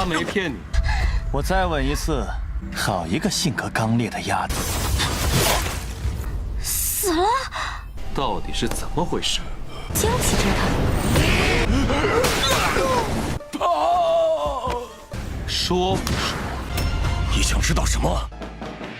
他没骗你。我再问一次，好一个性格刚烈的鸭子！死了！到底是怎么回事？惊奇着他。说不说？你想知道什么？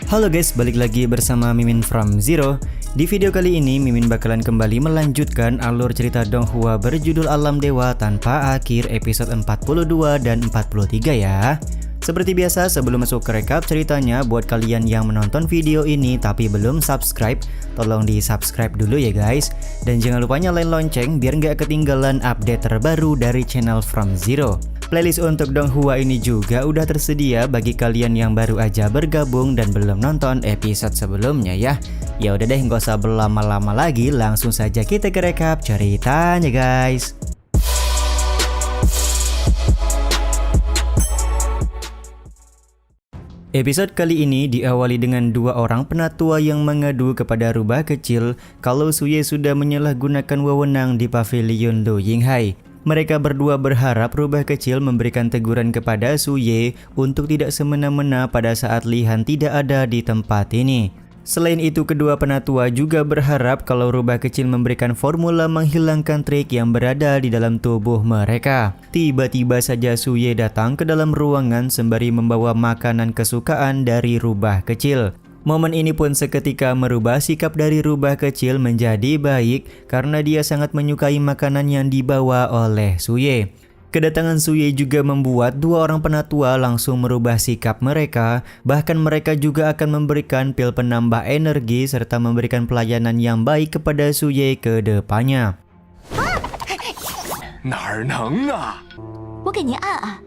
Halo guys, balik lagi bersama Mimin from Zero. Di video kali ini Mimin bakalan kembali melanjutkan alur cerita Donghua berjudul Alam Dewa Tanpa Akhir episode 42 dan 43 ya. Seperti biasa, sebelum masuk ke rekap ceritanya, buat kalian yang menonton video ini tapi belum subscribe, tolong di subscribe dulu ya guys. Dan jangan lupa nyalain lonceng biar nggak ketinggalan update terbaru dari channel From Zero. Playlist untuk Donghua ini juga udah tersedia bagi kalian yang baru aja bergabung dan belum nonton episode sebelumnya ya. Ya udah deh, nggak usah berlama-lama lagi, langsung saja kita ke rekap ceritanya guys. Episode kali ini diawali dengan dua orang penatua yang mengadu kepada rubah kecil kalau Suye sudah menyalahgunakan wewenang di pavilion Lu Yinghai. Mereka berdua berharap rubah kecil memberikan teguran kepada Suye untuk tidak semena-mena pada saat Li Han tidak ada di tempat ini. Selain itu, kedua penatua juga berharap kalau rubah kecil memberikan formula menghilangkan trik yang berada di dalam tubuh mereka. Tiba-tiba saja Suye datang ke dalam ruangan sembari membawa makanan kesukaan dari rubah kecil. Momen ini pun seketika merubah sikap dari rubah kecil menjadi baik karena dia sangat menyukai makanan yang dibawa oleh Suye. Kedatangan Suye juga membuat dua orang penatua langsung merubah sikap mereka, bahkan mereka juga akan memberikan pil penambah energi serta memberikan pelayanan yang baik kepada Suye ke depannya. 哪儿能啊！我给您按按。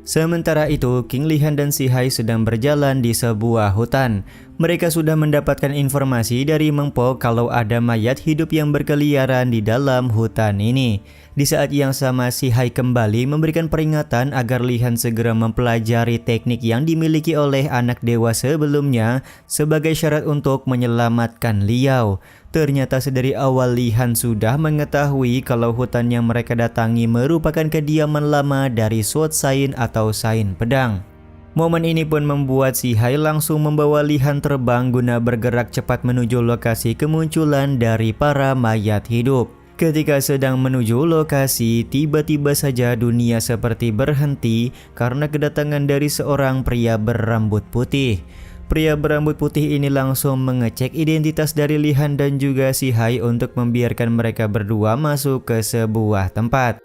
Sementara itu, King Li Han dan Si Hai sedang berjalan di sebuah hutan. Mereka sudah mendapatkan informasi dari Meng Po kalau ada mayat hidup yang berkeliaran di dalam hutan ini. Di saat yang sama, Si Hai kembali memberikan peringatan agar Li Han segera mempelajari teknik yang dimiliki oleh anak dewa sebelumnya sebagai syarat untuk menyelamatkan Liao. Ternyata sedari awal Li Han sudah mengetahui kalau hutan yang mereka datangi merupakan kediaman lama dari Sword Saint atau Saint Pedang. Momen ini pun membuat Si Hai langsung membawa Li Han terbang guna bergerak cepat menuju lokasi kemunculan dari para mayat hidup. Ketika sedang menuju lokasi, tiba-tiba saja dunia seperti berhenti karena kedatangan dari seorang pria berambut putih. Pria berambut putih ini langsung mengecek identitas dari Li Han dan juga Si Hai untuk membiarkan mereka berdua masuk ke sebuah tempat.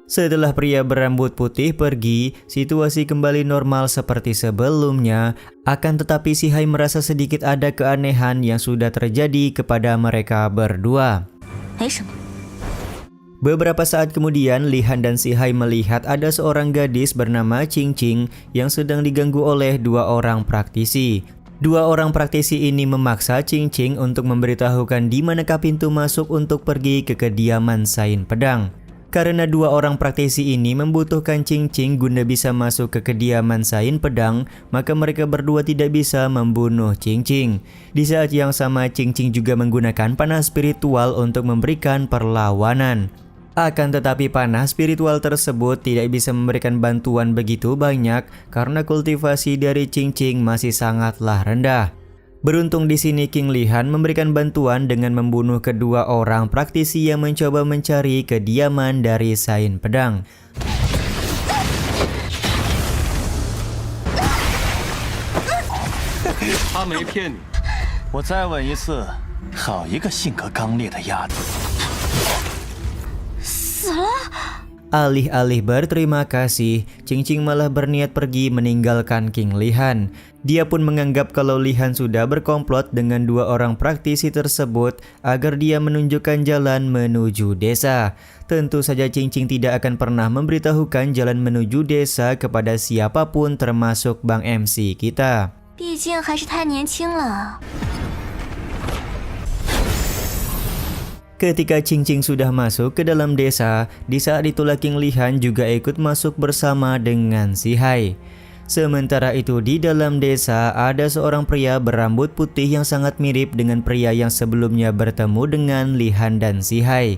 Setelah pria berambut putih pergi, situasi kembali normal seperti sebelumnya. Akan tetapi Si Hai merasa sedikit ada keanehan yang sudah terjadi kepada mereka berdua. Beberapa saat kemudian, Li Han dan Si Hai melihat ada seorang gadis bernama Qing Qing yang sedang diganggu oleh dua orang praktisi. Dua orang praktisi ini memaksa Qing Qing untuk memberitahukan di manakah pintu masuk untuk pergi ke kediaman Saint Pedang. Karena dua orang praktisi ini membutuhkan Qing Qing guna bisa masuk ke kediaman Saint Pedang, maka mereka berdua tidak bisa membunuh Qing Qing. Di saat yang sama, Qing Qing juga menggunakan panah spiritual untuk memberikan perlawanan. Akan tetapi panah spiritual tersebut tidak bisa memberikan bantuan begitu banyak karena kultivasi dari Qing Qing masih sangatlah rendah. Beruntung di sini King Li Han memberikan bantuan dengan membunuh kedua orang praktisi yang mencoba mencari kediaman dari Saint Pedang.他没骗你。我再问一次，好一个性格刚烈的鸭子！ 死了！ Alih-alih berterima kasih, Qing Qing malah berniat pergi meninggalkan King Li Han. Dia pun menganggap kalau Li Han sudah berkomplot dengan dua orang praktisi tersebut agar dia menunjukkan jalan menuju desa. Tentu saja Qing Qing tidak akan pernah memberitahukan jalan menuju desa kepada siapapun termasuk Bang MC kita. 毕竟还是太年轻了。 Ketika Qing Qing sudah masuk ke dalam desa, di saat itulah King Li Han juga ikut masuk bersama dengan Si Hai. Sementara itu di dalam desa ada seorang pria berambut putih yang sangat mirip dengan pria yang sebelumnya bertemu dengan Li Han dan Si Hai.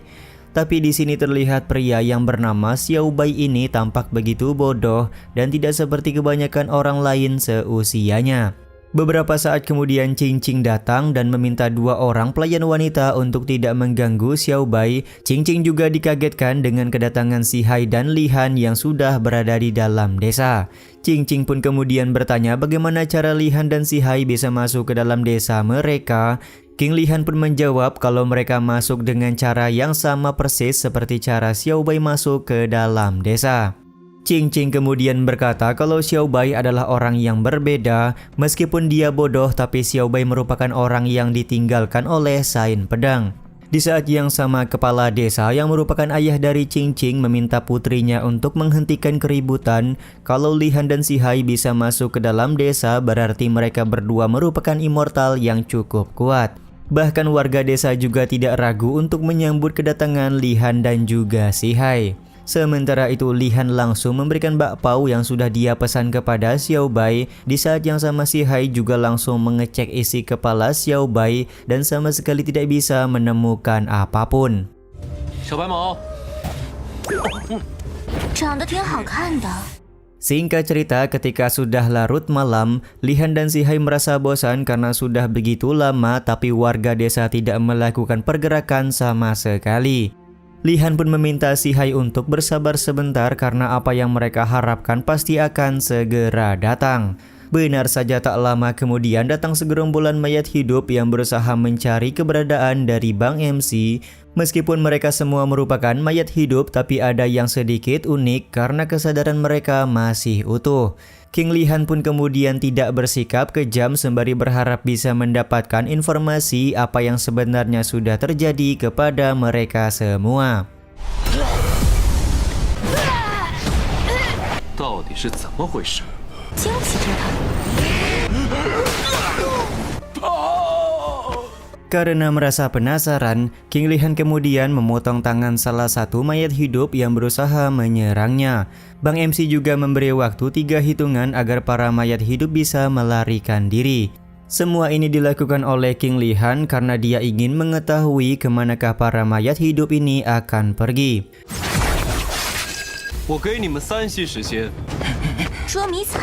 Tapi di sini terlihat pria yang bernama Xiao Bai ini tampak begitu bodoh dan tidak seperti kebanyakan orang lain seusianya. Beberapa saat kemudian Qing Qing datang dan meminta dua orang pelayan wanita untuk tidak mengganggu Xiao Bai. Qing Qing juga dikagetkan dengan kedatangan Si Hai dan Li Han yang sudah berada di dalam desa. Qing Qing pun kemudian bertanya bagaimana cara Li Han dan Si Hai bisa masuk ke dalam desa mereka. King Li Han pun menjawab kalau mereka masuk dengan cara yang sama persis seperti cara Xiao Bai masuk ke dalam desa. Qing Qing kemudian berkata kalau Xiao Bai adalah orang yang berbeda, meskipun dia bodoh tapi Xiao Bai merupakan orang yang ditinggalkan oleh Sain Pedang. Di saat yang sama kepala desa yang merupakan ayah dari Qing Qing meminta putrinya untuk menghentikan keributan. Kalau Li Han dan Si Hai bisa masuk ke dalam desa berarti mereka berdua merupakan immortal yang cukup kuat. Bahkan warga desa juga tidak ragu untuk menyambut kedatangan Li Han dan juga Si Hai. Sementara itu Li Han langsung memberikan bakpao yang sudah dia pesan kepada Xiao Bai. Di saat yang sama Si Hai juga langsung mengecek isi kepala Xiao Bai dan sama sekali tidak bisa menemukan apapun. 小白毛， 长得挺好看的。 Singkat cerita, ketika sudah larut malam, Li Han dan Si Hai merasa bosan karena sudah begitu lama tapi warga desa tidak melakukan pergerakan sama sekali. Li Han pun meminta Si Hai untuk bersabar sebentar karena apa yang mereka harapkan pasti akan segera datang. Benar saja tak lama kemudian datang segerombolan mayat hidup yang berusaha mencari keberadaan dari Bang MC. Meskipun mereka semua merupakan mayat hidup tapi ada yang sedikit unik karena kesadaran mereka masih utuh. King Li Han pun kemudian tidak bersikap kejam sembari berharap bisa mendapatkan informasi apa yang sebenarnya sudah terjadi kepada mereka semua. 到底是怎么回事？ 惊喜着他。 Karena merasa penasaran, King Li Han kemudian memotong tangan salah satu mayat hidup yang berusaha menyerangnya. Bang MC juga memberi waktu 3 hitungan agar para mayat hidup bisa melarikan diri. Semua ini dilakukan oleh King Li Han karena dia ingin mengetahui kemanakah para mayat hidup ini akan pergi. 我给你们3息时间。 捉迷藏。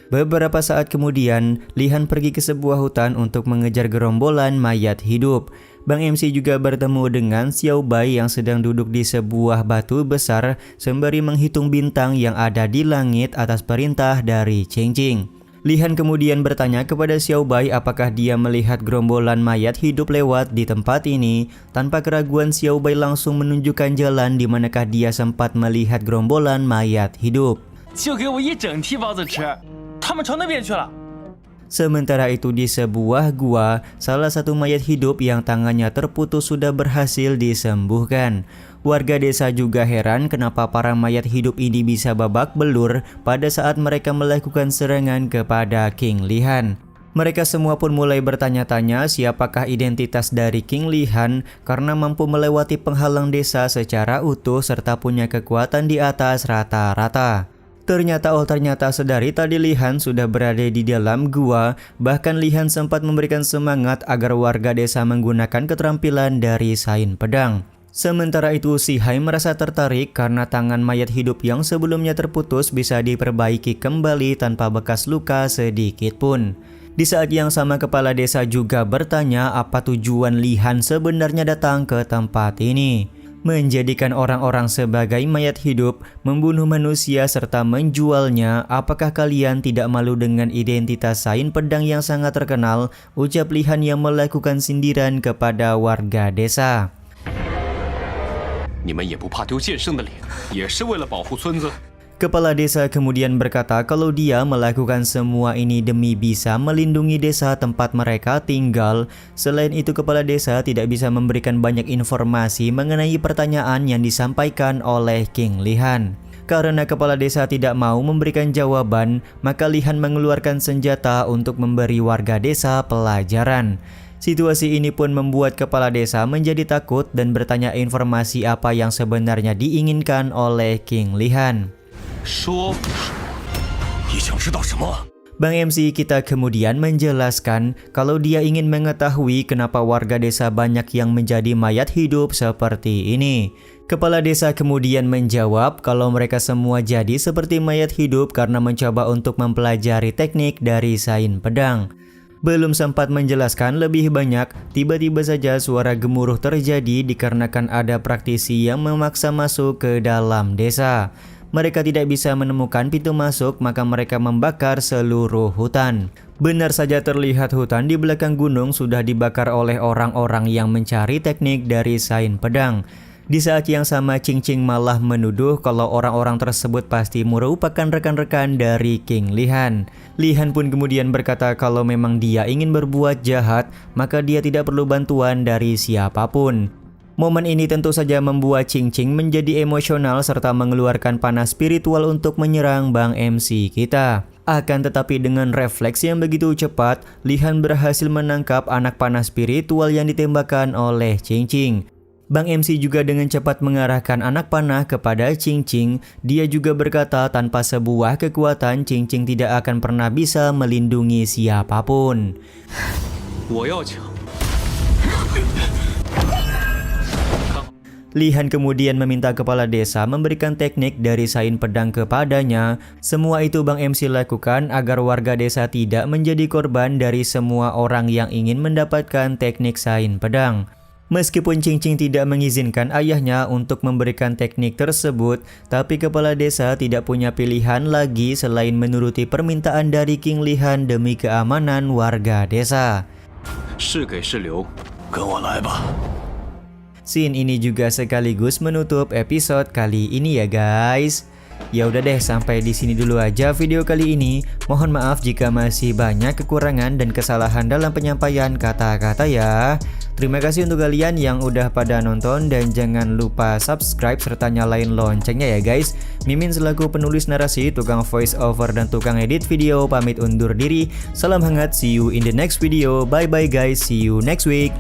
Beberapa saat kemudian, Li Han pergi ke sebuah hutan untuk mengejar gerombolan mayat hidup. Bang MC juga bertemu dengan Xiao Bai yang sedang duduk di sebuah batu besar sembari menghitung bintang yang ada di langit atas perintah dari Qing Qing. Li Han kemudian bertanya kepada Xiao Bai apakah dia melihat gerombolan mayat hidup lewat di tempat ini. Tanpa keraguan Xiao Bai langsung menunjukkan jalan di manakah dia sempat melihat gerombolan mayat hidup. 就给我一整屉包子吃，他们朝那边去了。 Sementara itu di sebuah gua, salah satu mayat hidup yang tangannya terputus sudah berhasil disembuhkan. Warga desa juga heran kenapa para mayat hidup ini bisa babak belur pada saat mereka melakukan serangan kepada King Li Han. Mereka semua pun mulai bertanya-tanya siapakah identitas dari King Li Han karena mampu melewati penghalang desa secara utuh serta punya kekuatan di atas rata-rata. Ternyata sedari tadi Li Han sudah berada di dalam gua. Bahkan Li Han sempat memberikan semangat agar warga desa menggunakan keterampilan dari Sain Pedang. Sementara itu Si Hai merasa tertarik karena tangan mayat hidup yang sebelumnya terputus bisa diperbaiki kembali tanpa bekas luka sedikit pun. Di saat yang sama kepala desa juga bertanya apa tujuan Li Han sebenarnya datang ke tempat ini. Menjadikan orang-orang sebagai mayat hidup, membunuh manusia serta menjualnya. Apakah kalian tidak malu dengan identitas Sain Pedang yang sangat terkenal? Ucap Li Han yang melakukan sindiran kepada warga desa. 你们也不怕丢剑圣的脸，也是为了保护村子。 Kepala desa kemudian berkata kalau dia melakukan semua ini demi bisa melindungi desa tempat mereka tinggal. Selain itu kepala desa tidak bisa memberikan banyak informasi mengenai pertanyaan yang disampaikan oleh King Li Han. Karena kepala desa tidak mau memberikan jawaban, maka Li Han mengeluarkan senjata untuk memberi warga desa pelajaran. Situasi ini pun membuat kepala desa menjadi takut dan bertanya informasi apa yang sebenarnya diinginkan oleh King Li Han. 说不说，你想知道什么？ Bang MC kita kemudian menjelaskan kalau dia ingin mengetahui kenapa warga desa banyak yang menjadi mayat hidup seperti ini. Kepala desa kemudian menjawab kalau mereka semua jadi seperti mayat hidup karena mencoba untuk mempelajari teknik dari Sain Pedang. Belum sempat menjelaskan lebih banyak, tiba-tiba saja suara gemuruh terjadi dikarenakan ada praktisi yang memaksa masuk ke dalam desa. Mereka tidak bisa menemukan pintu masuk, maka mereka membakar seluruh hutan. Benar saja terlihat hutan di belakang gunung sudah dibakar oleh orang-orang yang mencari teknik dari Sain Pedang. Di saat yang sama Qing Qing malah menuduh kalau orang-orang tersebut pasti merupakan rekan-rekan dari King Li Han. Li Han pun kemudian berkata kalau memang dia ingin berbuat jahat, maka dia tidak perlu bantuan dari siapapun. Momen ini tentu saja membuat Qing Qing menjadi emosional serta mengeluarkan panas spiritual untuk menyerang Bang MC kita. Akan tetapi dengan refleks yang begitu cepat, Li Han berhasil menangkap anak panas spiritual yang ditembakkan oleh Qing Qing. Bang MC juga dengan cepat mengarahkan anak panah kepada Qing Qing. Dia juga berkata tanpa sebuah kekuatan Qing Qing tidak akan pernah bisa melindungi siapapun. Li Han kemudian meminta kepala desa memberikan teknik dari Sain Pedang kepadanya. Semua itu Bang MC lakukan agar warga desa tidak menjadi korban dari semua orang yang ingin mendapatkan teknik Sain Pedang. Meskipun Qing Qing tidak mengizinkan ayahnya untuk memberikan teknik tersebut, tapi kepala desa tidak punya pilihan lagi selain menuruti permintaan dari King Li Han demi keamanan warga desa. 是给是留， 跟我来吧。 Scene ini juga sekaligus menutup episode kali ini ya guys. Ya udah deh, sampai di sini dulu aja video kali ini. Mohon maaf jika masih banyak kekurangan dan kesalahan dalam penyampaian kata-kata ya. Terima kasih untuk kalian yang udah pada nonton dan jangan lupa subscribe serta nyalain loncengnya ya guys. Mimin selaku penulis narasi, tukang voice over dan tukang edit video pamit undur diri. Salam hangat, see you in the next video. Bye bye guys, see you next week.